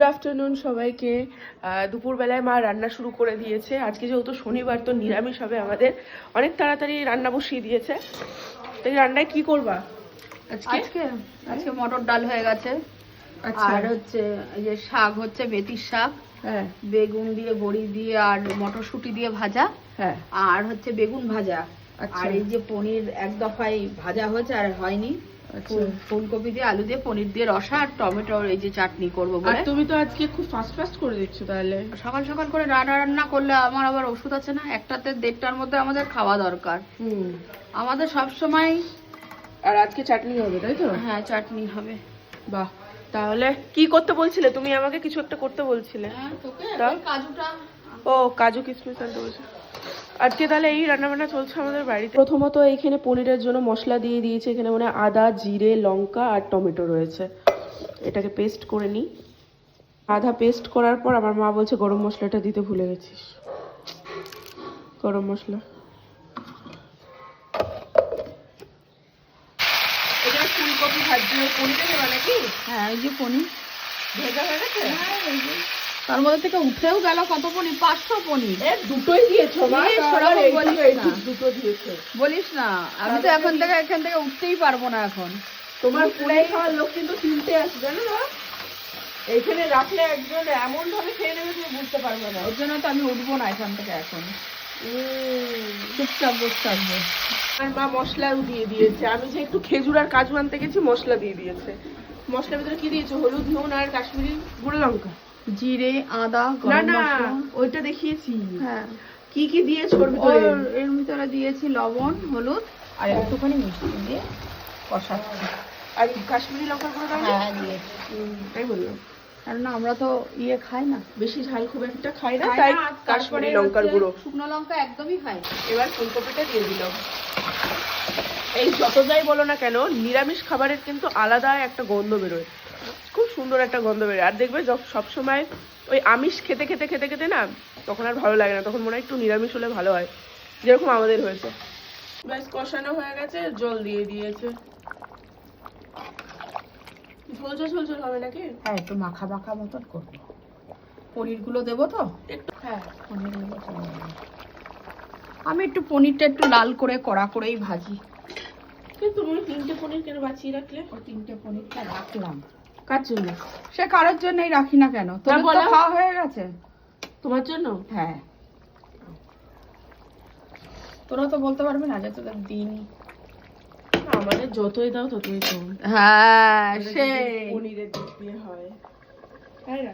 Good afternoon সবাইকে। দুপুরবেলায় মা রান্না শুরু করে দিয়েছে। আজকে যেহেতু শনিবার তো নিরামিষ হবে আমাদের। অনেক তাড়াতাড়ি রান্না বসিয়ে দিয়েছে। তাই রান্নায় কি করবা আজকে আজকে মটর ডাল হয়ে গেছে। আচ্ছা। আর হচ্ছে এই যে শাক হচ্ছে মেথির শাক, হ্যাঁ বেগুন দিয়ে বড়ি দিয়ে আর মটরশুঁটি দিয়ে ভাজা, হ্যাঁ। আর হচ্ছে বেগুন ভাজা। আচ্ছা। আর এই যে পনির এক দফায় ভাজা হয়েছে আর হয়নি, আচ্ছা। ফুলকপি দিয়ে আলু দিয়ে পনির দিয়ে রসা আর টমেটোর এই যে চাটনি করবো আর বলে। তুমি তো আজকে খুব ফাস্ট ফাস্ট করে দিচ্ছ তাহলে। সকাল সকাল করে রান্না করলে আমার আবার ওষুধ আছে না, 1টা থেকে 1:30টার মধ্যে আমাদের খাওয়া দরকার। আমাদের সব সময়। আর আজকে চাটনি হবে তাই তো? হ্যাঁ, চাটনি হবে। বাহ, তাহলে কি করতে বলছিলে তুমি? আমাকে কিছু একটা করতে বলছিলে। হ্যাঁ, তোকে তাও? কাজুটা। ও, কাজু কিশমিশ আনতে বলছে। আজকে তাহলে এই রান্নাবান্না চলছে আমাদের বাড়িতে। প্রথমত এইখানে পনিরের জন্য মশলা দিয়ে দিয়েছে। এখানে মানে আদা, জিরে, লঙ্কা আর টমেটো রয়েছে। এটাকে পেস্ট করে নিই। আধা পেস্ট করার পর আমার মা বলছে গরম মশলাটা দিতে ভুলে গেছিস। গরম মশলা। এটা ফুলকপি ভাজি পনিরে দেবা নাকি? হ্যাঁ, এই যে পনির ভেজা হয়ে গেছে। তার মধ্যে থেকে উঠেও গেল কত পনির, 500 পনির। দুটোই দিয়েছো মা? দুটো দিয়েছে। বলিস না, আমি তো এখান থেকে উঠতেই পারবো না এখন। তোমার পনির খাওয়ার লোক কিন্তু 3টে আসবে, জানো না? এইখানে রাখলে একজন এমন ভাবে খেয়ে নেবে তুমি বুঝতে পারবে না। ওর জন্য তো আমি উঠবো না এখান থেকে এখন, চুপচাপ বসে থাকবো। আর মা মশলাও দিয়ে দিয়েছে। আমি যে একটু খেজুর আর কাজু আনতে গেছি, মশলা দিয়ে দিয়েছে। মশলার ভিতরে কি দিয়েছে? হলুদ, নুন আর কাশ্মীরি গুঁড়ো লঙ্কা, জিরে, আদা, না গরম না মশলা। ওইটা দেখিয়েছি। হ্যাঁ, কি কি দিয়েছো ওর ভিতরে? এর ভিতরে দিয়েছি লবণ, হলুদ আর একটুখানি মিষ্টি দিয়ে কষাচ্ছি। আর কাশ্মীরি লঙ্কার গুঁড়ো দাও? হ্যাঁ, দিয়েছি। তাই বললাম, কারণ আমরা তো খাই না, বেশি ঝাল খুব একটা খাই না, তাই কাশ্মীরি লঙ্কার গুঁড়ো। শুকনো লঙ্কা একদমই খাই। এবার ফুলকপিটা দিয়ে দিলাম। এই যত যাই বলো না কেন, নিরামিষ খাবারের কিন্তু আলাদা একটা গন্ধ বেরোয়, খুব সুন্দর একটা গন্ধ বেরোয়। আর দেখবে সবসময় ওই আমিষ খেতে খেতে খেতে খেতে না, তখন আর ভালো লাগে না, তখন মনে হয় একটু নিরামিষ হলে ভালো হয়, যেরকম আমাদের হয়েছে। ব্যাস কষানো হয়ে গেছে, জল দিয়ে দিয়েছে। ঝোলঝোল ঝোলঝোল হবে নাকি? হ্যাঁ, একটু মাখা মাখা মতন করবো। পনিরগুলো দেবো তো একটু। হ্যাঁ, পনিরগুলো চলে যাবে। আমি একটু পনিরটা একটু লাল করে কড়া করেই ভাজি। কিন্তু তুমি 3টে পনির কেন বাঁচিয়ে রাখলে? ও 3টে পনিরটা রাখলাম কার জন্য? সে কারোর জন্যই রাখি না কেন, তোর তো বলো। খাওয়া হয়ে গেছে। তোমার জন্য? হ্যাঁ, তোরা তো বলতে পারবি না যে তোদের দিন। আমাদের যতই দাও ততই কম। হ্যাঁ, সেই পনিরের দিক দিয়ে হয়, তাই না?